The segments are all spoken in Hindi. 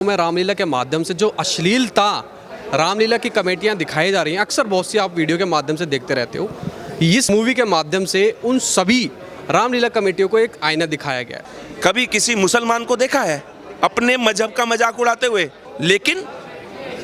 में रामलीला के माध्यम से जो अश्लीलता रामलीला की कमेटियां दिखाई जा रही हैं, अक्सर बहुत सी आप वीडियो के माध्यम से देखते रहते हो। इस मूवी के माध्यम से उन सभी रामलीला कमेटियों को एक आईना दिखाया गया है। कभी किसी मुसलमान को देखा है अपने मजहब का मजाक उड़ाते हुए? लेकिन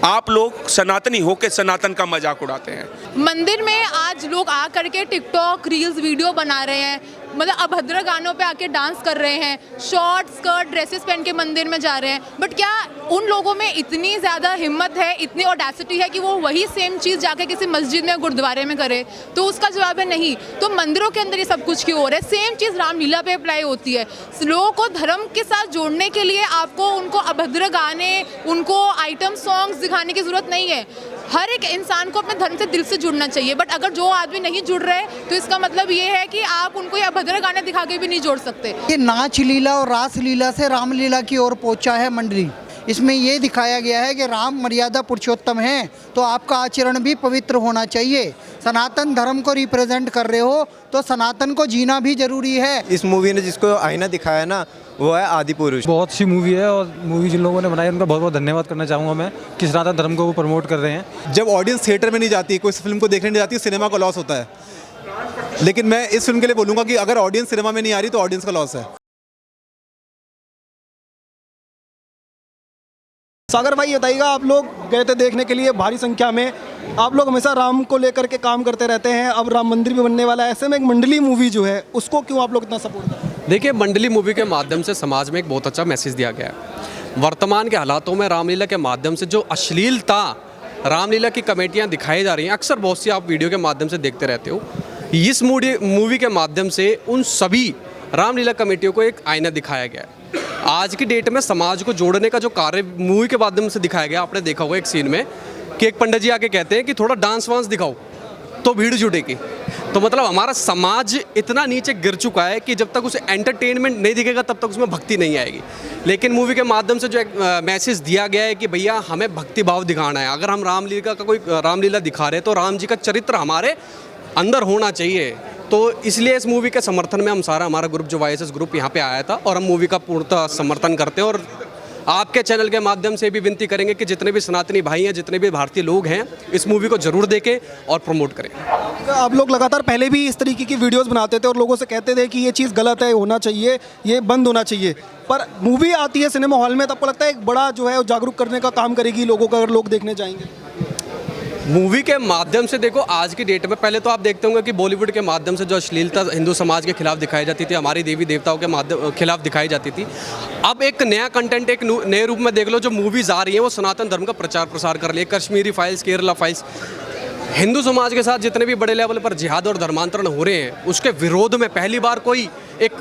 आप लोग सनातनी होके सनातन का मजाक उड़ाते हैं। मंदिर में आज लोग आ करके टिकटॉक रील्स वीडियो बना रहे हैं, मतलब अभद्र गानों पे आके डांस कर रहे हैं, शॉर्ट स्कर्ट ड्रेसेस पहन के मंदिर में जा रहे हैं। बट क्या उन लोगों में इतनी ज़्यादा हिम्मत है, इतनी ऑडेसिटी है कि वो वही सेम चीज़ जाके किसी मस्जिद में गुरुद्वारे में करे? तो उसका जवाब है नहीं। तो मंदिरों के अंदर ये सब कुछ क्यों हो रहा है? सेम चीज़ रामलीला पे अप्लाई होती है। लोगों को धर्म के साथ जोड़ने के लिए आपको उनको अभद्र गाने, उनको आइटम सॉन्ग्स दिखाने की ज़रूरत नहीं है। हर एक इंसान को अपने धर्म से दिल से जुड़ना चाहिए। बट अगर जो आदमी नहीं जुड़ रहे तो इसका मतलब ये है कि आप उनको ये अभद्र गाने दिखा के भी नहीं जोड़ सकते। ये नाच लीला और रास लीला से रामलीला की ओर पहुंचा है मंडली। इसमें ये दिखाया गया है कि राम मर्यादा पुरुषोत्तम हैं, तो आपका आचरण भी पवित्र होना चाहिए। सनातन धर्म को रिप्रेजेंट कर रहे हो तो सनातन को जीना भी जरूरी है। इस मूवी ने जिसको आईना दिखाया ना, वो है आदि पुरुष। बहुत अच्छी मूवी है और मूवी जिन लोगों ने बनाई उनका बहुत बहुत धन्यवाद करना चाहूँगा मैं कि सनातन धर्म को वो प्रमोट कर रहे हैं। जब ऑडियंस थिएटर में नहीं जाती, कोई फिल्म को देखने नहीं जाती, सिनेमा का लॉस होता है। लेकिन मैं इस फिल्म के लिए बोलूँगा कि अगर ऑडियंस सिनेमा में नहीं आ रही तो ऑडियंस का लॉस है। सागर भाई बताइएगा, आप लोग गए थे देखने के लिए भारी संख्या में, आप लोग हमेशा राम को लेकर के काम करते रहते हैं, अब राम मंदिर भी बनने वाला है, ऐसे में एक मंडली मूवी जो है उसको क्यों आप लोग इतना सपोर्ट करते हैं? देखिए, मंडली मूवी के माध्यम से समाज में एक बहुत अच्छा मैसेज दिया गया है। वर्तमान के हालातों में रामलीला के माध्यम से जो अश्लीलता रामलीला की कमेटियां दिखाई जा रही हैं, अक्सर बहुत सी आप वीडियो के माध्यम से देखते रहते हो। इस मूवी के माध्यम से उन सभी रामलीला कमेटियों को एक आईना दिखाया गया है। आज की डेट में समाज को जोड़ने का जो कार्य मूवी के माध्यम से दिखाया गया, आपने देखा होगा एक सीन में कि एक पंडित जी आके कहते हैं कि थोड़ा डांस वांस दिखाओ तो भीड़ जुटेगी। तो मतलब हमारा समाज इतना नीचे गिर चुका है कि जब तक उसे एंटरटेनमेंट नहीं दिखेगा तब तक उसमें भक्ति नहीं आएगी। लेकिन मूवी के माध्यम से जो एक मैसेज दिया गया है कि भैया हमें भक्ति भाव दिखाना है। अगर हम रामलीला दिखा रहे हैं तो राम जी का चरित्र हमारे अंदर होना चाहिए। तो इसलिए इस मूवी के समर्थन में हमारा ग्रुप जो YSS ग्रुप यहाँ पे आया था और हम मूवी का पूर्णतः समर्थन करते हैं। और आपके चैनल के माध्यम से भी विनती करेंगे कि जितने भी सनातनी भाई हैं, जितने भी भारतीय लोग हैं, इस मूवी को जरूर देखें और प्रमोट करें। आप लोग लगातार पहले भी इस तरीके की वीडियोस बनाते थे और लोगों से कहते थे कि ये चीज़ गलत है, होना चाहिए, ये बंद होना चाहिए, पर मूवी आती है सिनेमा हॉल में तो आपको लगता है एक बड़ा जो है जागरूक करने का काम करेगी लोगों का, अगर लोग देखने जाएंगे? मूवी के माध्यम से देखो, आज की डेट में पहले तो आप देखते होंगे कि बॉलीवुड के माध्यम से जो अश्लीलता हिंदू समाज के खिलाफ दिखाई जाती थी, हमारी देवी देवताओं के खिलाफ दिखाई जाती थी। अब एक नया कंटेंट, एक नए रूप में देख लो, जो मूवीज़ आ रही हैं वो सनातन धर्म का प्रचार प्रसार कर रही है। कश्मीरी फाइल्स, केरला फाइल्स, हिंदू समाज के साथ जितने भी बड़े लेवल पर जिहाद और धर्मांतरण हो रहे हैं, उसके विरोध में पहली बार कोई एक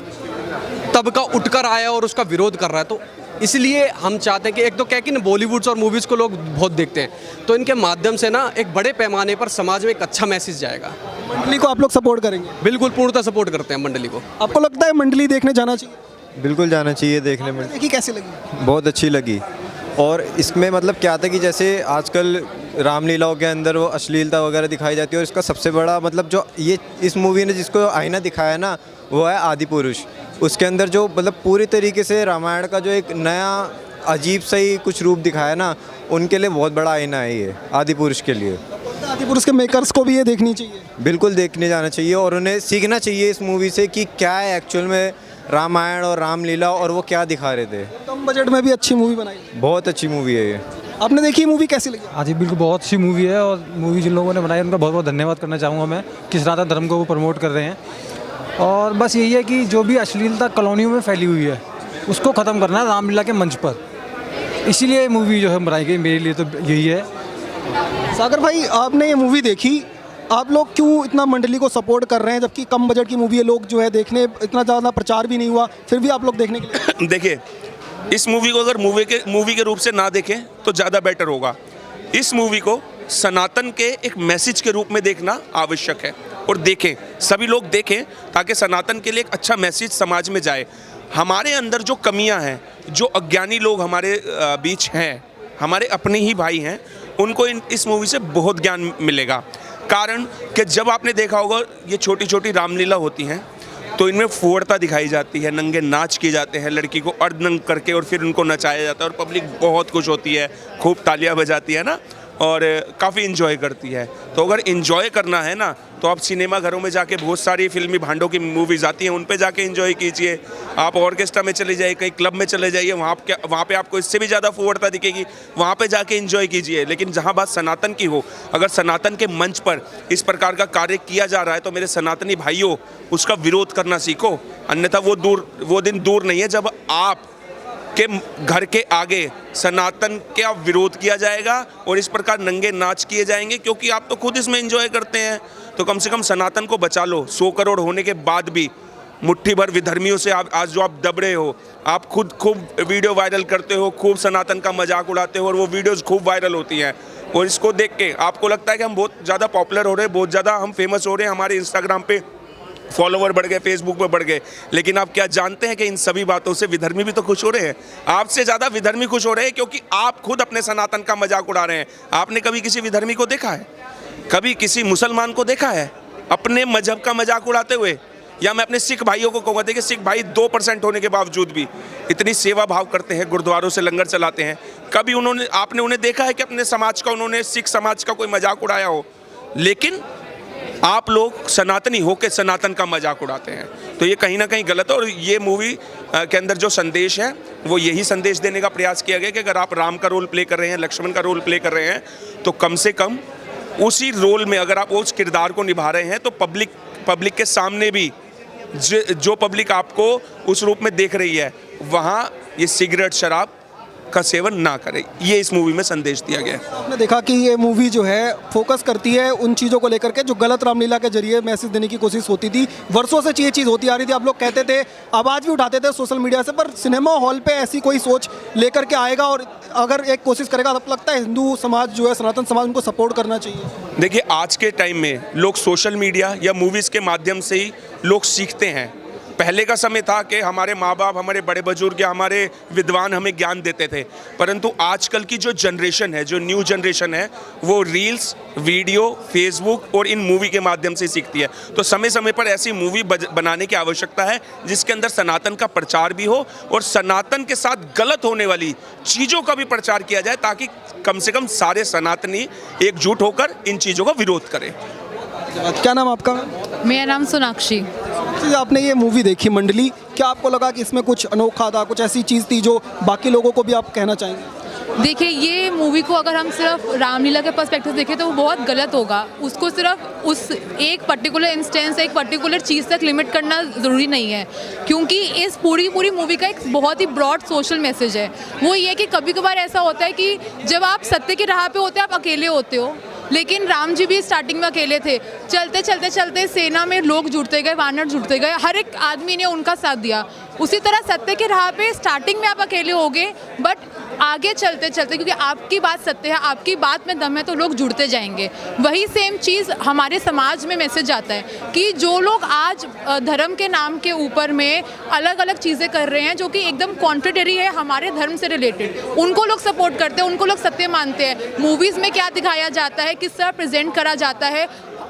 तबका उठकर आया और उसका विरोध कर रहा है। तो इसलिए हम चाहते हैं कि एक तो क्या कि बॉलीवुड्स और मूवीज़ को लोग बहुत देखते हैं, तो इनके माध्यम से ना एक बड़े पैमाने पर समाज में एक अच्छा मैसेज जाएगा। मंडली को आप लोग सपोर्ट करेंगे? बिल्कुल, पूर्णतः सपोर्ट करते हैं मंडली को। आपको लगता है मंडली देखने जाना चाहिए? बिल्कुल जाना चाहिए देखने में। देखी कैसी लगी? बहुत अच्छी लगी। और इसमें मतलब क्या था कि जैसे आजकल रामलीलाओं के अंदर वो अश्लीलता वगैरह दिखाई जाती है, और इसका सबसे बड़ा मतलब जो ये इस मूवी ने जिसको आईना दिखाया ना, वो है आदि पुरुष। उसके अंदर जो मतलब पूरी तरीके से रामायण का जो एक नया अजीब सा ही कुछ रूप दिखाया ना, उनके लिए बहुत बड़ा आईना है ये आदि पुरुष के लिए। आदि पुरुष के मेकर्स को भी ये देखनी चाहिए? बिल्कुल देखने जाना चाहिए और उन्हें सीखना चाहिए इस मूवी से कि क्या है एक्चुअल में रामायण और रामलीला, और वो क्या दिखा रहे थे। कम बजट में भी अच्छी मूवी बनाई, बहुत अच्छी मूवी है ये। आपने देखी मूवी, कैसी लगी? हाँ जी, बिल्कुल बहुत अच्छी मूवी है और मूवी जिन लोगों ने बनाई उनका बहुत बहुत धन्यवाद करना चाहूँगा मैं कि सनातन धर्म को वो प्रमोट कर रहे हैं। और बस यही है कि जो भी अश्लीलता कॉलोनियों में फैली हुई है उसको ख़त्म करना है रामलीला के मंच पर। इसीलिए मूवी जो है बनाई गई, मेरे लिए तो यही है। सागर भाई, आपने ये मूवी देखी, आप लोग क्यों इतना मंडली को सपोर्ट कर रहे हैं जबकि कम बजट की मूवी है, लोग जो है देखने, इतना ज़्यादा प्रचार भी नहीं हुआ, फिर भी आप लोग देखने के लिए? देखिए, इस मूवी को अगर मूवी के रूप से ना देखें तो ज़्यादा बेटर होगा। इस मूवी को सनातन के एक मैसेज के रूप में देखना आवश्यक है, और देखें, सभी लोग देखें, ताकि सनातन के लिए एक अच्छा मैसेज समाज में जाए। हमारे अंदर जो कमियां हैं, जो अज्ञानी लोग हमारे बीच हैं, हमारे अपने ही भाई हैं, उनको इस मूवी से बहुत ज्ञान मिलेगा। कारण कि जब आपने देखा होगा ये छोटी छोटी रामलीला होती हैं, तो इनमें फुहड़ता दिखाई जाती है, नंगे नाच किए जाते हैं, लड़की को अर्धनंग करके और फिर उनको नचाया जाता है और पब्लिक बहुत खुश होती है, खूब तालियां बजाती है ना, और काफ़ी इन्जॉय करती है। तो अगर इन्जॉय करना है ना तो आप सिनेमा घरों में जाके बहुत सारी फिल्मी भांडों की मूवीज़ आती हैं, उन पे जाके इन्जॉय कीजिए। आप ऑर्केस्ट्रा में चले जाइए, कहीं क्लब में चले जाइए, वहाँ पे आपको इससे भी ज़्यादा फुहड़ता दिखेगी, वहाँ पे जाके इन्जॉय कीजिए। लेकिन जहाँ बात सनातन की हो, अगर सनातन के मंच पर इस प्रकार का कार्य किया जा रहा है तो मेरे सनातनी भाइयों उसका विरोध करना सीखो, अन्यथा वो दिन दूर नहीं है जब आप के घर के आगे सनातन का विरोध किया जाएगा और इस प्रकार नंगे नाच किए जाएंगे, क्योंकि आप तो खुद इसमें एंजॉय करते हैं। तो कम से कम सनातन को बचा लो। 100 करोड़ होने के बाद भी मुट्ठी भर विधर्मियों से आज जो आप दब रहे हो, आप खुद खूब वीडियो वायरल करते हो, खूब सनातन का मजाक उड़ाते हो और वो वीडियोज़ खूब वायरल होती हैं, और इसको देख के आपको लगता है कि हम बहुत ज़्यादा पॉपुलर हो रहे हैं, बहुत ज़्यादा हम फेमस हो रहे हैं, हमारे इंस्टाग्राम पे फॉलोवर बढ़ गए, फेसबुक पे बढ़ गए। लेकिन आप क्या जानते हैं कि इन सभी बातों से विधर्मी भी तो खुश हो रहे हैं। आपसे ज़्यादा विधर्मी खुश हो रहे हैं, क्योंकि आप खुद अपने सनातन का मजाक उड़ा रहे हैं। आपने कभी किसी विधर्मी को देखा है? कभी किसी मुसलमान को देखा है अपने मजहब का मजाक उड़ाते हुए? या मैं अपने सिख भाइयों को कहूँगा, देखिए सिख भाई 2% होने के बावजूद भी इतनी सेवा भाव करते हैं, गुरुद्वारों से लंगर चलाते हैं। कभी आपने उन्हें देखा है कि अपने समाज का, उन्होंने सिख समाज का कोई मजाक उड़ाया हो? लेकिन आप लोग सनातनी होकर सनातन का मजाक उड़ाते हैं, तो ये कहीं ना कहीं गलत है। और ये मूवी के अंदर जो संदेश है वो यही संदेश देने का प्रयास किया गया कि अगर आप राम का रोल प्ले कर रहे हैं, लक्ष्मण का रोल प्ले कर रहे हैं, तो कम से कम उसी रोल में अगर आप उस किरदार को निभा रहे हैं तो पब्लिक के सामने भी जो पब्लिक आपको उस रूप में देख रही है, वहाँ ये सिगरेट शराब का सेवन ना करे। ये इस मूवी में संदेश दिया गया है। आपने देखा कि ये मूवी जो है फोकस करती है उन चीज़ों को लेकर के जो गलत रामलीला के जरिए मैसेज देने की कोशिश होती थी। वर्षों से ये चीज़ होती आ रही थी, आप लोग कहते थे, आवाज़ भी उठाते थे सोशल मीडिया से, पर सिनेमा हॉल पे ऐसी कोई सोच लेकर के आएगा और अगर एक कोशिश करेगा तो लगता है हिंदू समाज जो है, सनातन समाज, उनको सपोर्ट करना चाहिए। देखिए आज के टाइम में लोग सोशल मीडिया या मूवीज़ के माध्यम से ही लोग सीखते हैं। पहले का समय था कि हमारे माँ बाप, हमारे बड़े बुजुर्ग या हमारे विद्वान हमें ज्ञान देते थे, परंतु आजकल की जो जनरेशन है, जो न्यू जनरेशन है, वो रील्स, वीडियो, फेसबुक और इन मूवी के माध्यम से सीखती है। तो समय समय पर ऐसी मूवी बनाने की आवश्यकता है जिसके अंदर सनातन का प्रचार भी हो और सनातन के साथ गलत होने वाली चीज़ों का भी प्रचार किया जाए, ताकि कम से कम सारे सनातनी एकजुट होकर इन चीज़ों का विरोध करें। क्या नाम आपका? मेरा नाम सोनाक्षी। आपने ये मूवी देखी मंडली, क्या आपको लगा कि इसमें कुछ अनोखा था, कुछ ऐसी चीज़ थी जो बाकी लोगों को भी आप कहना चाहेंगे? देखिए, ये मूवी को अगर हम सिर्फ रामलीला के पर्सपेक्टिव से देखें तो वो बहुत गलत होगा। उसको सिर्फ उस एक पर्टिकुलर इंस्टेंस, एक पर्टिकुलर चीज़ तक लिमिट करना ज़रूरी नहीं है, क्योंकि इस पूरी मूवी का एक बहुत ही ब्रॉड सोशल मैसेज है। वो ये कि कभी कभार ऐसा होता है कि जब आप सत्य की राह पे होते हैं, आप अकेले होते हो, लेकिन राम जी भी स्टार्टिंग में अकेले थे। चलते सेना में लोग जुड़ते गए, वानर जुड़ते गए, हर एक आदमी ने उनका साथ दिया। उसी तरह सत्य की राह पे स्टार्टिंग में आप अकेले होगे, बट आगे चलते क्योंकि आपकी बात सत्य है, आपकी बात में दम है, तो लोग जुड़ते जाएंगे। वही सेम चीज़ हमारे समाज में मैसेज आता है कि जो लोग आज धर्म के नाम के ऊपर में अलग अलग चीज़ें कर रहे हैं जो कि एकदम कॉन्ट्रेडरी है हमारे धर्म से रिलेटेड, उनको लोग सपोर्ट करते हैं, उनको लोग सत्य मानते हैं। मूवीज़ में क्या दिखाया जाता है, किस तरह प्रेजेंट करा जाता है,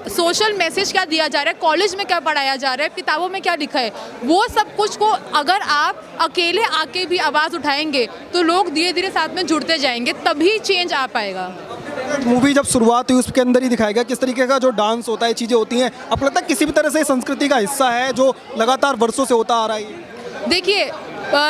सोशल मैसेज क्या दिया जा रहा है, कॉलेज में क्या पढ़ाया जा रहा है, किताबों में क्या लिखा है, वो सब कुछ को अगर आप अकेले आके भी आवाज़ उठाएंगे तो लोग धीरे धीरे साथ में जुड़ते जाएंगे, तभी चेंज आ पाएगा। मूवी जब शुरुआत हुई उसके अंदर ही दिखाया गया किस तरीके का जो डांस होता है, चीज़ें होती हैं, आपको लगता है किसी भी तरह से संस्कृति का हिस्सा है जो लगातार वर्षों से होता आ रहा है? देखिए,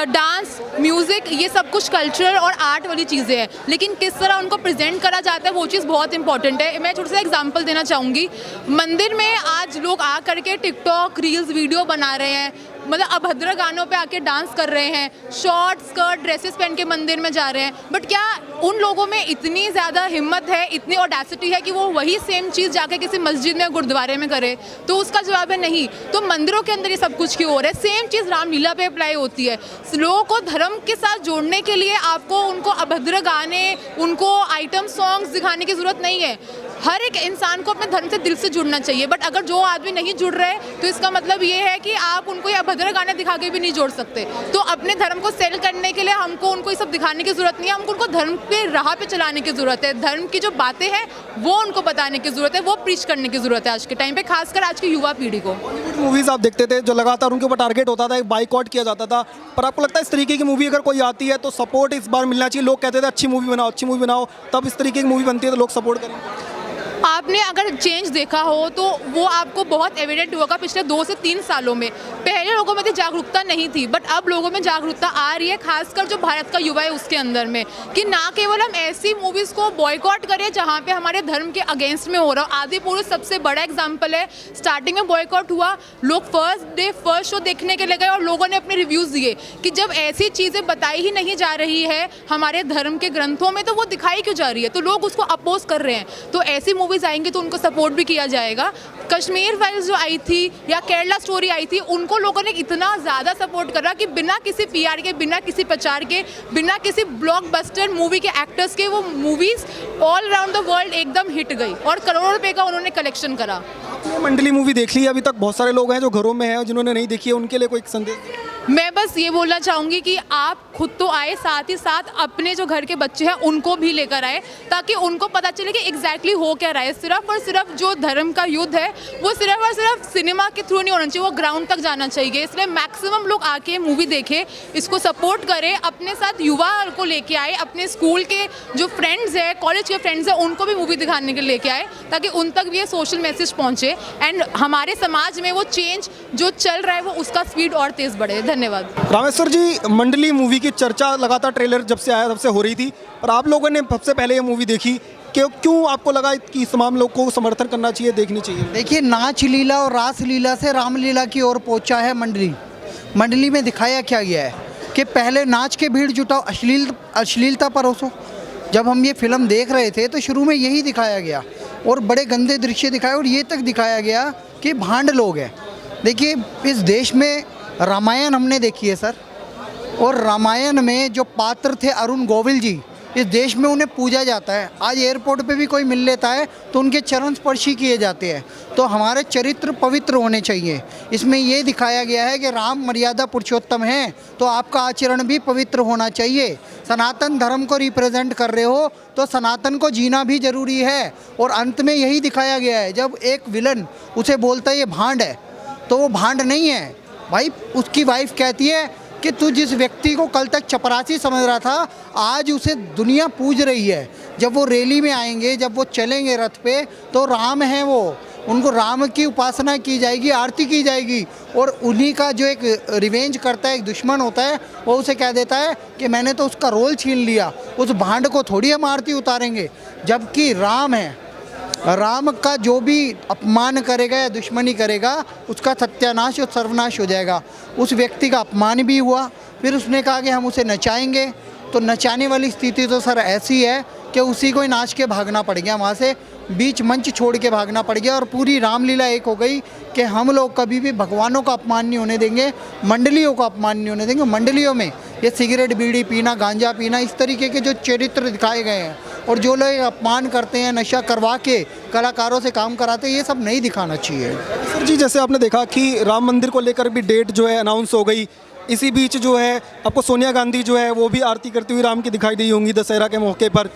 डांस, म्यूज़िक, ये सब कुछ कल्चरल और आर्ट वाली चीज़ें हैं, लेकिन किस तरह उनको प्रेजेंट करा जाता है वो चीज़ बहुत इंपॉर्टेंट है। मैं छोटा सा एग्जांपल देना चाहूँगी। मंदिर में आज लोग आ करके टिकटॉक, रील्स, वीडियो बना रहे हैं, मतलब अभद्र गानों पे आके डांस कर रहे हैं, शॉर्ट स्कर्ट ड्रेसेस पहन के मंदिर में जा रहे हैं, बट क्या उन लोगों में इतनी ज़्यादा हिम्मत है, इतनी ऑडेसिटी है कि वो वही सेम चीज़ जाके किसी मस्जिद में, गुरुद्वारे में करे? तो उसका जवाब है नहीं। तो मंदिरों के अंदर ये सब कुछ क्यों हो रहा है? सेम चीज़ रामलीला पे अप्लाई होती है। लोगों को धर्म के साथ जोड़ने के लिए आपको उनको अभद्र गाने, उनको आइटम सॉन्ग्स दिखाने की ज़रूरत नहीं है। हर एक इंसान को अपने धर्म से दिल से जुड़ना चाहिए, बट अगर जो आदमी नहीं जुड़ रहे तो इसका मतलब ये है कि आप उनको ये अभद्र गाने दिखा के भी नहीं जोड़ सकते। तो अपने धर्म को सेल करने के लिए हमको उनको ये सब दिखाने की जरूरत नहीं है, हमको उनको धर्म पे राह पे चलाने की जरूरत है। धर्म की जो बातें हैं वो उनको बताने की जरूरत है, वो प्रीच करने की जरूरत है आज के टाइम पे, खासकर आज की युवा पीढ़ी को। मूवीज़ आप देखते थे जो लगातार उनके ऊपर टारगेट होता था, एक बाइकआउट किया जाता था, पर आपको लगता है इस तरीके की मूवी अगर कोई आती है तो सपोर्ट इस बार मिलना चाहिए? लोग कहते थे अच्छी मूवी बनाओ, तब इस तरीके की मूवी बनती है तो लोग सपोर्ट करेंगे। आपने अगर चेंज देखा हो तो वो आपको बहुत एविडेंट होगा पिछले 2 से 3 सालों में। पहले लोगों में तो जागरूकता नहीं थी, बट अब लोगों में जागरूकता आ रही है, खासकर जो भारत का युवा है उसके अंदर में, कि ना केवल हम ऐसी मूवीज़ को बॉयकॉट करें जहाँ पे हमारे धर्म के अगेंस्ट में हो रहा हो। आदि पुरुष सबसे बड़ा एग्जाम्पल है, स्टार्टिंग में बॉयकॉट हुआ, लोग फर्स्ट शो देखने के लिए गए और लोगों ने अपने रिव्यूज़ दिए कि जब ऐसी चीज़ें बताई ही नहीं जा रही है हमारे धर्म के ग्रंथों में तो वो दिखाई क्यों जा रही है, तो लोग उसको अपोज कर रहे हैं। तो ऐसी मूवीज़ आएंगी तो उनको सपोर्ट भी किया जाएगा। कश्मीर फाइल्स जो आई थी या केरला स्टोरी आई थी, उनको लोगों ने इतना ज़्यादा सपोर्ट करा कि बिना किसी पीआर के, बिना किसी प्रचार के, बिना किसी ब्लॉकबस्टर मूवी के एक्टर्स के वो movies all around the world एकदम हिट गई और करोड़ों रुपए का उन्होंने कलेक्शन करा। आपने मंडली मूवी देख ली है? अभी तक बहुत सारे लोग हैं जो घरों में हैं और जिन्होंने नहीं देखी है, उनके लिए कोई संदेश? मैं बस ये बोलना चाहूँगी कि आप खुद तो आए, साथ ही साथ अपने जो घर के बच्चे हैं उनको भी लेकर आए, ताकि उनको पता चले कि एग्जैक्टली हो क्या रहा है। सिर्फ और सिर्फ जो धर्म का युद्ध है वो सिर्फ और सिर्फ सिनेमा के थ्रू नहीं होना चाहिए, वो ग्राउंड तक जाना चाहिए। इसलिए मैक्सिमम लोग आके मूवी देखें, इसको सपोर्ट करें, अपने साथ युवा को लेके आए, अपने स्कूल के जो फ्रेंड्स हैं, कॉलेज के फ्रेंड्स हैं, उनको भी मूवी दिखाने के लिए लेके आए, ताकि उन तक भी ये सोशल मैसेज पहुँचे एंड हमारे समाज में वो चेंज जो चल रहा है वो उसका स्पीड और तेज़ बढ़े। धन्यवाद। रामेश्वर जी, मंडली मूवी की चर्चा लगातार ट्रेलर जब से आया तब से हो रही थी, पर आप लोगों ने सबसे पहले ये मूवी देखी, क्यों आपको लगा कि तमाम लोग को समर्थन करना चाहिए, देखनी चाहिए? देखिए, नाच लीला और रास लीला से रामलीला की ओर पहुंचा है मंडली में दिखाया क्या गया है कि पहले नाच के भीड़ जुटाओ, अश्लीलता परोसो। जब हम ये फिल्म देख रहे थे तो शुरू में यही दिखाया गया और बड़े गंदे दृश्य दिखाए और ये तक दिखाया गया कि भांड लोग हैं। देखिए, इस देश में रामायण हमने देखी है सर, और रामायण में जो पात्र थे अरुण गोविल जी, इस देश में उन्हें पूजा जाता है। आज एयरपोर्ट पे भी कोई मिल लेता है तो उनके चरण स्पर्शी किए जाते हैं। तो हमारे चरित्र पवित्र होने चाहिए। इसमें ये दिखाया गया है कि राम मर्यादा पुरुषोत्तम हैं तो आपका आचरण भी पवित्र होना चाहिए। सनातन धर्म को रिप्रेजेंट कर रहे हो तो सनातन को जीना भी ज़रूरी है। और अंत में यही दिखाया गया है, जब एक विलन उसे बोलता है ये भांड है, तो वो भांड नहीं है भाई। उसकी वाइफ कहती है कि तू जिस व्यक्ति को कल तक चपरासी समझ रहा था, आज उसे दुनिया पूज रही है। जब वो रैली में आएंगे, जब वो चलेंगे रथ पे, तो राम है वो, उनको राम की उपासना की जाएगी, आरती की जाएगी। और उन्हीं का जो एक रिवेंज करता है, एक दुश्मन होता है, वो उसे कह देता है कि मैंने तो उसका रोल छीन लिया, उस भांड को थोड़ी हम आरती उतारेंगे। जबकि राम है, राम का जो भी अपमान करेगा या दुश्मनी करेगा उसका सत्यानाश और सर्वनाश हो जाएगा। उस व्यक्ति का अपमान भी हुआ, फिर उसने कहा कि हम उसे नचाएंगे। तो नचाने वाली स्थिति तो सर ऐसी है कि उसी को ही नाच के भागना पड़ गया, वहाँ से बीच मंच छोड़ के भागना पड़ गया। और पूरी रामलीला एक हो गई कि हम लोग कभी भी भगवानों का अपमान नहीं होने देंगे, मंडलियों का अपमान नहीं होने देंगे। मंडलियों में ये सिगरेट बीड़ी पीना, गांजा पीना, इस तरीके के जो चरित्र दिखाए गए हैं और जो लोग अपमान करते हैं, नशा करवा के कलाकारों से काम कराते हैं, ये सब नहीं दिखाना चाहिए। सर जी, जैसे आपने देखा कि राम मंदिर को लेकर भी डेट जो है अनाउंस हो गई, इसी बीच जो है आपको सोनिया गांधी जो है वो भी आरती करती हुई राम की दिखाई दी होंगी दशहरा के मौके पर।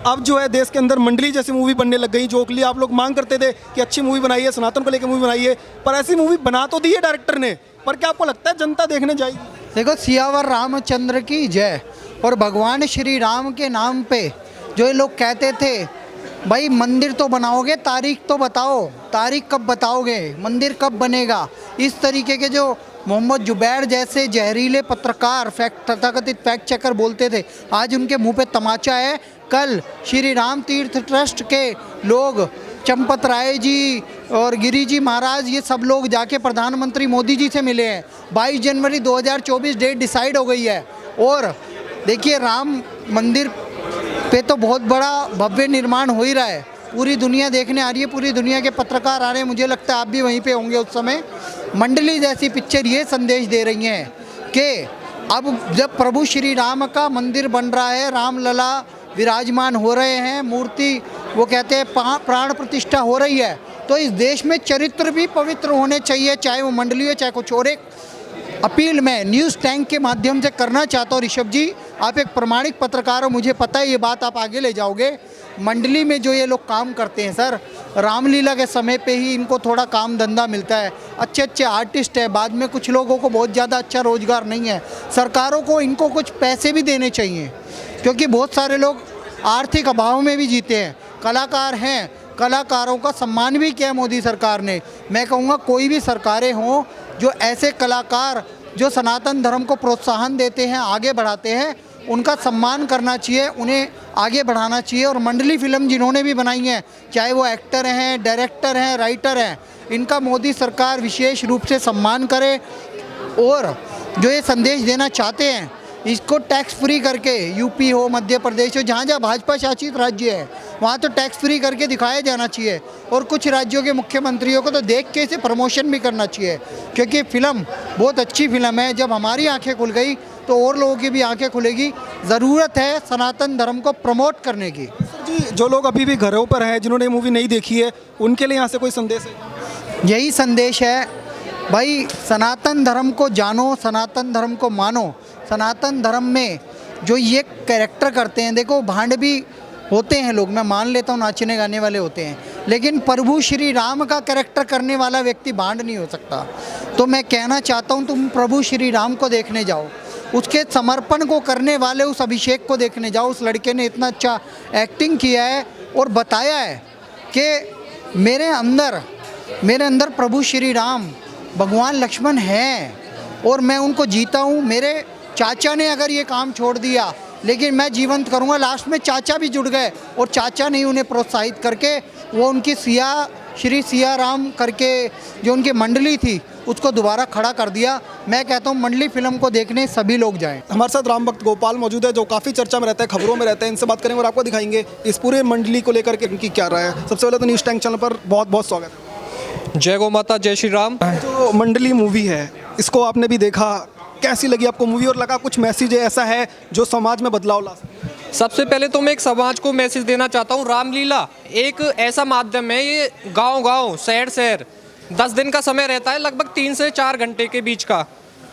अब जो है देश के अंदर मंडली जैसी मूवी बनने लग गई, जो के लिए आप लोग मांग करते थे कि अच्छी मूवी बनाइए, सनातन को लेकर मूवी बनाइए, पर ऐसी मूवी बना तो दी है डायरेक्टर ने, पर क्या आपको लगता है जनता देखने जाएगी? देखो, सियावर रामचंद्र की जय। और भगवान श्री राम के नाम पे जो ये लोग कहते थे भाई मंदिर तो बनाओगे, तारीख तो बताओ, तारीख कब बताओगे, मंदिर कब बनेगा, इस तरीके के जो मोहम्मद जुबैर जैसे जहरीले पत्रकार, तथाकथित फैक्ट चेकर बोलते थे, आज उनके मुंह पे तमाचा है। कल श्री राम तीर्थ ट्रस्ट के लोग, चंपत राय जी और गिरी जी महाराज, ये सब लोग जाके प्रधानमंत्री मोदी जी से मिले हैं। 22 जनवरी 2024 डेट डिसाइड हो गई है। और देखिए, राम मंदिर पे तो बहुत बड़ा भव्य निर्माण हो ही रहा है, पूरी दुनिया देखने आ रही है, पूरी दुनिया के पत्रकार आ रहे हैं, मुझे लगता है आप भी वहीं पे होंगे उस समय। मंडली जैसी पिक्चर ये संदेश दे रही हैं कि अब जब प्रभु श्री राम का मंदिर बन रहा है, रामलला विराजमान हो रहे हैं, मूर्ति वो कहते हैं प्राण प्रतिष्ठा हो रही है, तो इस देश में चरित्र भी पवित्र होने चाहिए, चाहे वो मंडली हो चाहे कुछ और। एक अपील मैं न्यूज़ टैंक के माध्यम से करना चाहता हूँ। ऋषभ जी, आप एक प्रामाणिक पत्रकार हो, मुझे पता है ये बात आप आगे ले जाओगे। मंडली में जो ये लोग काम करते हैं सर, रामलीला के समय पे ही इनको थोड़ा काम धंधा मिलता है, अच्छे अच्छे आर्टिस्ट है, बाद में कुछ लोगों को बहुत ज़्यादा अच्छा रोज़गार नहीं है। सरकारों को इनको कुछ पैसे भी देने चाहिए, क्योंकि बहुत सारे लोग आर्थिक अभाव में भी जीते हैं। कलाकार हैं, कलाकारों का सम्मान भी किया मोदी सरकार ने। मैं कहूँगा कोई भी सरकारें हों जो ऐसे कलाकार जो सनातन धर्म को प्रोत्साहन देते हैं, आगे बढ़ाते हैं, उनका सम्मान करना चाहिए, उन्हें आगे बढ़ाना चाहिए। और मंडली फिल्म जिन्होंने भी बनाई हैं, चाहे वो एक्टर हैं, डायरेक्टर हैं, राइटर हैं, इनका मोदी सरकार विशेष रूप से सम्मान करे। और जो ये संदेश देना चाहते हैं, इसको टैक्स फ्री करके, यूपी हो, मध्य प्रदेश हो, जहाँ जहाँ भाजपा शासित राज्य है वहाँ तो टैक्स फ्री करके दिखाया जाना चाहिए। और कुछ राज्यों के मुख्यमंत्रियों को तो देख के इसे प्रमोशन भी करना चाहिए, क्योंकि फिल्म बहुत अच्छी फिल्म है। जब हमारी आंखें खुल गई तो और लोगों की भी आंखें खुलेगी। ज़रूरत है सनातन धर्म को प्रमोट करने की। जी, जो लोग अभी भी घरों पर हैं, जिन्होंने मूवी नहीं देखी है, उनके लिए यहाँ से कोई संदेश है? यही संदेश है भाई, सनातन धर्म को जानो, सनातन धर्म को मानो। सनातन धर्म में जो ये कैरेक्टर करते हैं, देखो भांड भी होते हैं लोग, मैं मान लेता हूँ, नाचने गाने वाले होते हैं, लेकिन प्रभु श्री राम का कैरेक्टर करने वाला व्यक्ति भांड नहीं हो सकता। तो मैं कहना चाहता हूँ, तुम प्रभु श्री राम को देखने जाओ, उसके समर्पण को करने वाले उस अभिषेक को देखने जाओ। उस लड़के ने इतना अच्छा एक्टिंग किया है और बताया है कि मेरे अंदर प्रभु श्री राम भगवान लक्ष्मण हैं और मैं उनको जीता हूँ। मेरे चाचा ने अगर ये काम छोड़ दिया, लेकिन मैं जीवंत करूँगा। लास्ट में चाचा भी जुड़ गए और चाचा ने उन्हें प्रोत्साहित करके वो उनकी श्री सिया राम करके जो उनकी मंडली थी उसको दोबारा खड़ा कर दिया। मैं कहता हूँ मंडली फिल्म को देखने सभी लोग जाएं। हमारे साथ राम भक्त गोपाल मौजूद है, जो काफ़ी चर्चा में रहता है, खबरों में रहता है। इनसे बात करेंगे और आपको दिखाएंगे इस पूरे मंडली को लेकर के इनकी क्या राय है। सबसे पहले तो न्यूज़ टैंक चैनल पर बहुत बहुत स्वागत है। जय गौ माता, जय श्री राम। जो मंडली मूवी है, इसको आपने भी देखा, कैसी लगी आपको मूवी? और लगा कुछ मैसेज ऐसा है जो समाज में बदलाव ला सकता है? सबसे पहले तो मैं एक समाज को मैसेज देना चाहता हूँ। रामलीला एक ऐसा माध्यम है, ये गांव-गांव, शहर-शहर 10 दिन का समय रहता है, लगभग 3 से 4 घंटे के बीच का।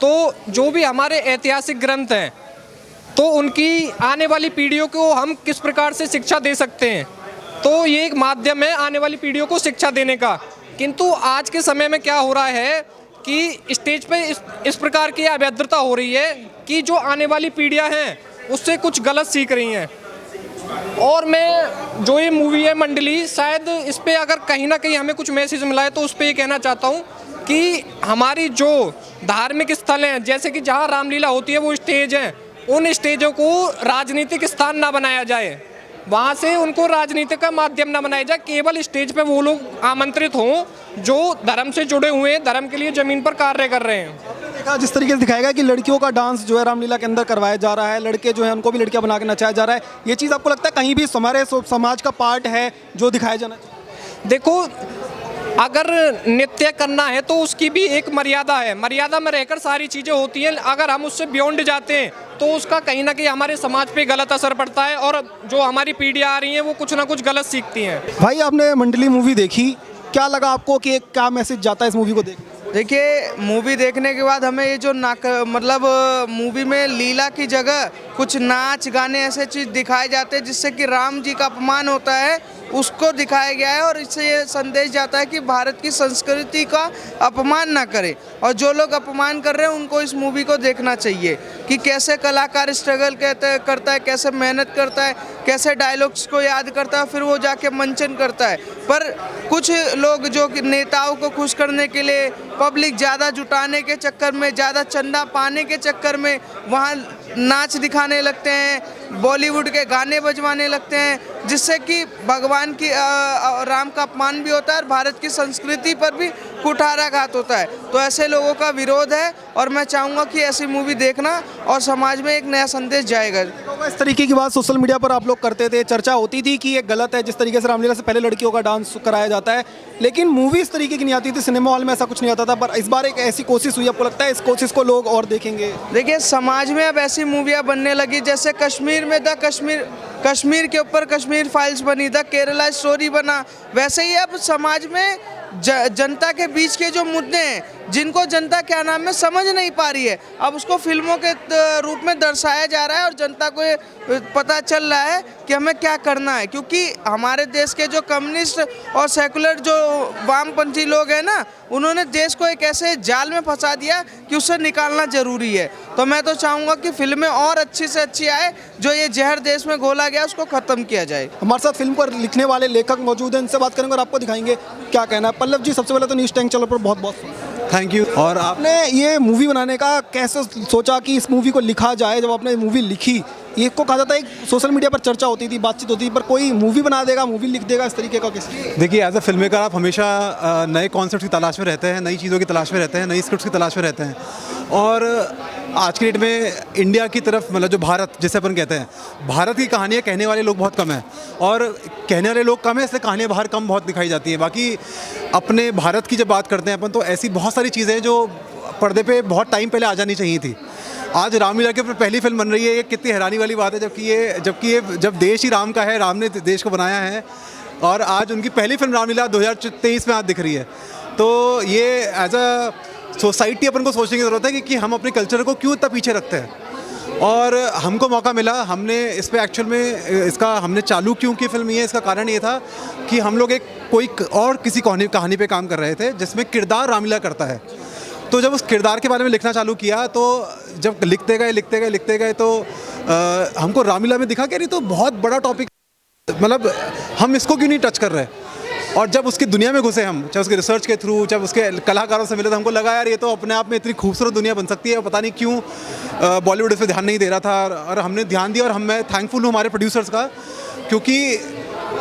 तो जो भी हमारे ऐतिहासिक ग्रंथ हैं, तो उनकी आने वाली पीढ़ियों को हम किस प्रकार से शिक्षा दे सकते हैं, तो ये एक माध्यम है आने वाली पीढ़ियों को शिक्षा देने का। किंतु आज के समय में क्या हो रहा है कि स्टेज पे इस प्रकार की अभद्रता हो रही है कि जो आने वाली पीढ़ियां हैं उससे कुछ गलत सीख रही हैं। और मैं जो ये मूवी है मंडली, शायद इस पे अगर कहीं ना कहीं हमें कुछ मैसेज मिला है तो उस पे ये कहना चाहता हूँ कि हमारी जो धार्मिक स्थल हैं, जैसे कि जहाँ रामलीला होती है वो स्टेज हैं, उन स्टेजों को राजनीतिक स्थान ना बनाया जाए, वहाँ से उनको राजनीति का माध्यम ना बनाया जाए। केवल स्टेज पे वो लोग आमंत्रित हों जो धर्म से जुड़े हुए हैं, धर्म के लिए ज़मीन पर कार्य कर रहे हैं। देखा जिस तरीके से दिखाया गया कि लड़कियों का डांस जो है रामलीला के अंदर करवाया जा रहा है, लड़के जो है उनको भी लड़कियां बना के नचाया जा रहा है, ये चीज़ आपको लगता है कहीं भी हमारे समाज का पार्ट है जो दिखाया जाना चाहिए? देखो, अगर नृत्य करना है तो उसकी भी एक मर्यादा है, मर्यादा में रहकर सारी चीज़ें होती हैं। अगर हम उससे बियॉन्ड जाते हैं तो उसका कहीं ना कहीं हमारे समाज पे गलत असर पड़ता है और जो हमारी पीढ़ियाँ आ रही हैं वो कुछ ना कुछ गलत सीखती हैं। भाई, आपने मंडली मूवी देखी, क्या लगा आपको कि क्या मैसेज जाता है इस मूवी को देख? देखिए, मूवी देखने के बाद हमें ये जो मतलब मूवी में लीला की जगह कुछ नाच गाने ऐसे चीज़ दिखाए जाते हैं जिससे कि राम जी का अपमान होता है, उसको दिखाया गया है। और इससे ये संदेश जाता है कि भारत की संस्कृति का अपमान ना करें, और जो लोग अपमान कर रहे हैं उनको इस मूवी को देखना चाहिए कि कैसे कलाकार स्ट्रगल करता है, कैसे मेहनत करता है, कैसे डायलॉग्स को याद करता है, फिर वो जाके मंचन करता है। पर कुछ लोग जो कि नेताओं को खुश करने के लिए, पब्लिक ज़्यादा जुटाने के चक्कर में, ज़्यादा चंदा पाने के चक्कर में वहाँ नाच दिखाने लगते हैं, बॉलीवुड के गाने बजवाने लगते हैं, जिससे कि भगवान की राम का अपमान भी होता है और भारत की संस्कृति पर भी कुठाराघात होता है। तो ऐसे लोगों का विरोध है और मैं चाहूँगा कि ऐसी मूवी देखना और समाज में एक नया संदेश जाएगा। इस तरीके की बात सोशल मीडिया पर आप लोग करते थे, चर्चा होती थी कि ये गलत है जिस तरीके से रामलीला से पहले लड़कियों का डांस कराया जाता है, लेकिन मूवी इस तरीके की नहीं आती थी, सिनेमा हॉल में ऐसा कुछ नहीं आता था। पर इस बार एक ऐसी कोशिश हुई, आपको लगता है इस कोशिश को लोग और देखेंगे? देखिए, समाज में अब ऐसी मूवियाँ बनने लगी, जैसे कश्मीर कश्मीर में द कश्मीर के ऊपर कश्मीर फाइल्स बनी, द केरला स्टोरी बना, वैसे ही अब समाज में जनता के बीच के जो मुद्दे हैं जिनको जनता क्या नाम है समझ नहीं पा रही है, अब उसको फिल्मों के रूप में दर्शाया जा रहा है और जनता को ये पता चल रहा है कि हमें क्या करना है। क्योंकि हमारे देश के जो कम्युनिस्ट और सेकुलर जो वामपंथी लोग हैं ना, उन्होंने देश को एक ऐसे जाल में फंसा दिया कि उससे निकालना ज़रूरी है। तो मैं तो चाहूँगा कि फिल्में और अच्छी से अच्छी आए, जो ये जहर देश में घोला गया उसको ख़त्म किया जाए। हमारे साथ फिल्म को लिखने वाले लेखक मौजूद हैं, इनसे बात करेंगे और आपको दिखाएंगे क्या कहना है। पल्लव जी, सबसे पहले तो न्यूज़ टैंक चैनल पर बहुत बहुत थैंक यू। और आपने ये मूवी बनाने का कैसे सोचा कि इस मूवी को लिखा जाए? जब आपने मूवी लिखी, ये को कहा जाता है सोशल मीडिया पर चर्चा होती थी, बातचीत होती थी, पर कोई मूवी बना देगा, मूवी लिख देगा, इस तरीके का किसी? देखिए, एज अ फिल्म मेकर आप हमेशा नए कॉन्सेप्ट की तलाश में रहते हैं, नई चीज़ों की तलाश में रहते हैं, नई स्क्रिप्ट की तलाश में रहते हैं। और आज की डेट में इंडिया की तरफ, मतलब जो भारत जिसे अपन कहते हैं, भारत की कहानियाँ कहने वाले लोग बहुत कम हैं, और कहने वाले लोग कम हैं, इसलिए कहानियाँ बाहर कम बहुत दिखाई जाती हैं। बाकी अपने भारत की जब बात करते हैं अपन, तो ऐसी बहुत सारी चीज़ें हैं जो पर्दे पे बहुत टाइम पहले आ जानी चाहिए थी। आज रामलीला के ऊपर पहली फिल्म बन रही है, ये कितनी हैरानी वाली बात है, जब देश ही राम का है, राम ने देश को बनाया है, और आज उनकी पहली फिल्म रामलीला 2023 में आज दिख रही है। तो ये एज अ सोसाइटी अपन को सोचने की ज़रूरत है कि हम अपने कल्चर को क्यों इतना पीछे रखते हैं। और हमको मौका मिला, हमने इस पर एक्चुअल में हमने चालू क्यों की फिल्म ये, इसका कारण ये था कि हम लोग कोई और किसी कहानी पे काम कर रहे थे जिसमें किरदार रामलीला करता है। तो जब उस किरदार के बारे में लिखना चालू किया, तो जब लिखते गए तो हमको रामलीला में दिखा कि नहीं, तो बहुत बड़ा टॉपिक, मतलब हम इसको क्यों नहीं टच कर रहे। और जब उसकी दुनिया में घुसे हम, चाहे उसके रिसर्च के थ्रू, जब उसके कलाकारों से मिले, तो हमको लगा यार ये तो अपने आप में इतनी खूबसूरत दुनिया बन सकती है। पता नहीं क्यों बॉलीवुड इस पर ध्यान नहीं दे रहा था, और हमने ध्यान दिया। और मैं थैंकफुल हूँ हमारे प्रोड्यूसर्स का, क्योंकि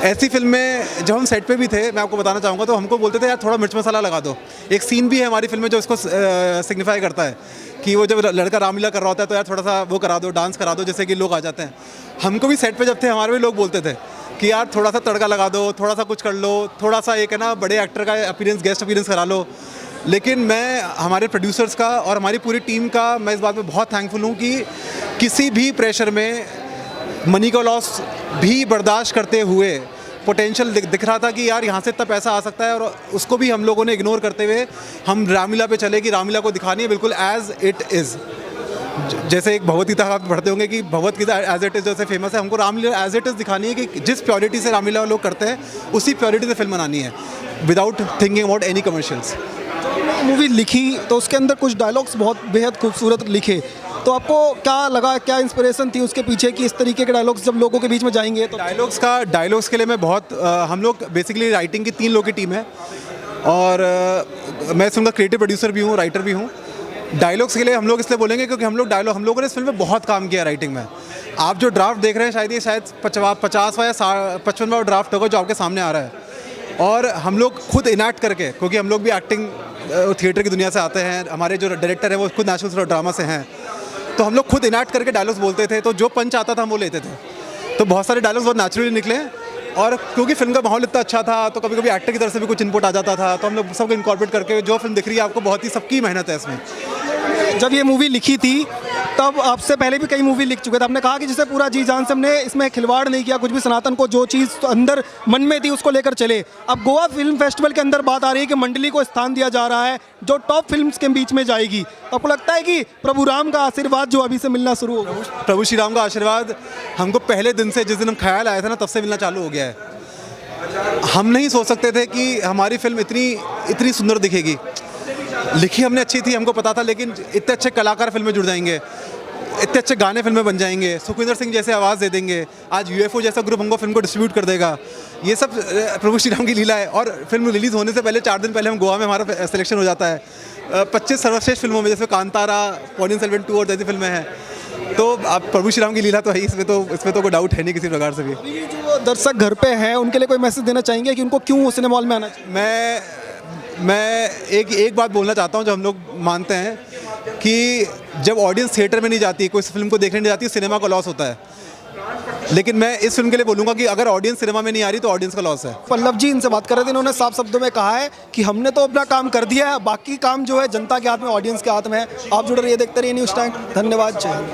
ऐसी फिल्म में जब हम सेट पे भी थे, मैं आपको बताना चाहूँगा, तो हमको बोलते थे यार थोड़ा मिर्च मसाला लगा दो। एक सीन भी है हमारी फिल्म में जो इसको सिग्निफाई करता है कि वो जब लड़का रामलीला कर रहा होता है, तो यार थोड़ा सा वो करा दो, डांस करा दो, जैसे कि लोग आ जाते हैं। हमको भी सेट पे जब थे, हमारे भी लोग बोलते थे कि यार थोड़ा सा तड़का लगा दो, थोड़ा सा कुछ कर लो, थोड़ा सा एक है ना बड़े एक्टर का अपीयरेंस, गेस्ट अपीयरेंस करा लो। लेकिन मैं हमारे प्रोड्यूसर्स का और हमारी पूरी टीम का मैं इस बात में बहुत थैंकफुल हूँ कि किसी भी प्रेशर में मनी का लॉस भी बर्दाश्त करते हुए पोटेंशियल दिख रहा था कि यार यहाँ से इतना पैसा आ सकता है, और उसको भी हम लोगों ने इग्नोर करते हुए हम रामलीला पे चले कि रामलीला को दिखानी है बिल्कुल एज इट इज़। जैसे एक भगवत गीता आप पढ़ते होंगे कि Bhagavad Gita as it is जैसे फेमस है, हमको रामलीला एज इट इज़ दिखानी है कि जिस प्योरिटी से रामलीला लोग करते हैं उसी प्योरिटी से फिल्म बनानी है, without thinking about any commercials. Movie लिखी तो उसके अंदर कुछ डायलॉग्स बहुत बेहद खूबसूरत लिखे, तो आपको क्या लगा, क्या इंस्पिरेशन थी उसके पीछे कि इस तरीके के डायलॉग्स जब लोगों के बीच में जाएंगे? तो डायलॉग्स के लिए मैं बहुत हम लोग बेसिकली राइटिंग की 3 लोगों की टीम है, और मैं इसमें क्रिएटिव प्रोड्यूसर भी हूँ, राइटर भी हूँ। डायलॉग्स के लिए हम लोग इसलिए बोलेंगे क्योंकि हम लोगों ने इस फिल्म में बहुत काम किया राइटिंग में। आप जो ड्राफ्ट देख रहे हैं, शायद 50वां या 55वां ड्राफ्ट होगा जो आपके सामने आ रहा है। और हम लोग खुद इनैक्ट करके, क्योंकि हम लोग भी एक्टिंग थिएटर की दुनिया से आते हैं, हमारे जो डायरेक्टर हैं वो खुद नेशनल ड्रामा से हैं, तो हम लोग खुद इनैक्ट करके डायलॉग्स बोलते थे। तो जो पंच आता था हम वो लेते थे, तो बहुत सारे डायलॉग्स बहुत नेचुरली निकले। और क्योंकि फिल्म का माहौल इतना अच्छा था, तो कभी कभी एक्टर की तरफ से भी कुछ इनपुट आ जाता था, तो हम लोग सबको इनकॉर्पोरेट करके जो फिल्म दिख रही है आपको, बहुत ही सबकी मेहनत है इसमें। जब ये मूवी लिखी थी तब आपसे पहले भी कई मूवी लिख चुके थे, आपने कहा कि जिसे पूरा जी जान से हमने इसमें खिलवाड़ नहीं किया, कुछ भी सनातन को जो चीज़ तो अंदर मन में थी उसको लेकर चले। अब गोवा फिल्म फेस्टिवल के अंदर बात आ रही है कि मंडली को स्थान दिया जा रहा है जो टॉप फिल्म्स के बीच में जाएगी, तो आपको लगता है कि प्रभु राम का आशीर्वाद जो अभी से मिलना शुरू होगा? प्रभु श्री राम का आशीर्वाद हमको पहले दिन से, जिस दिन हम ख्याल आया था ना, तब से मिलना चालू हो गया है। हम नहीं सोच सकते थे कि हमारी फिल्म इतनी सुंदर दिखेगी। लिखी हमने अच्छी थी, हमको पता था, लेकिन इतने अच्छे कलाकार फिल्म में जुड़ जाएंगे, इतने अच्छे गाने फिल्म में बन जाएंगे, सुखविंदर सिंह जैसे आवाज़ दे देंगे, आज यूएफओ जैसा ग्रुप हमको फिल्म को डिस्ट्रीब्यूट कर देगा। ये सब प्रभु श्री राम की लीला है। और फिल्म रिलीज़ होने से पहले 4 दिन पहले हम गोवा में हमारा सिलेक्शन हो जाता है 25 सर्वश्रेष्ठ फिल्मों में, जैसे कांतारा, पोनियन सेल्वन 2 और जैसी फिल्में हैं। तो आप प्रभु श्री राम की लीला तो है, इसमें तो कोई डाउट है नहीं किसी प्रकार से भी। जो दर्शक घर पे हैं उनके लिए कोई मैसेज देना चाहेंगे कि उनको क्यों सिनेमा हॉल में आना चाहिए? मैं एक बात बोलना चाहता हूँ, जो हम लोग मानते हैं कि जब ऑडियंस थिएटर में नहीं जाती, कोई फिल्म को देखने नहीं जाती, सिनेमा का लॉस होता है। लेकिन मैं इस फिल्म के लिए बोलूँगा कि अगर ऑडियंस सिनेमा में नहीं आ रही तो ऑडियंस का लॉस है। पल्लव जी इनसे बात कर रहे थे, इन्होंने साफ शब्दों में कहा है कि हमने तो अपना काम कर दिया है, बाकी काम जो है जनता के हाथ में, ऑडियंस के हाथ में है। आप जुड़े रहिए, देखते रहिए न्यूज़ टाइम। धन्यवाद, जय हिंद।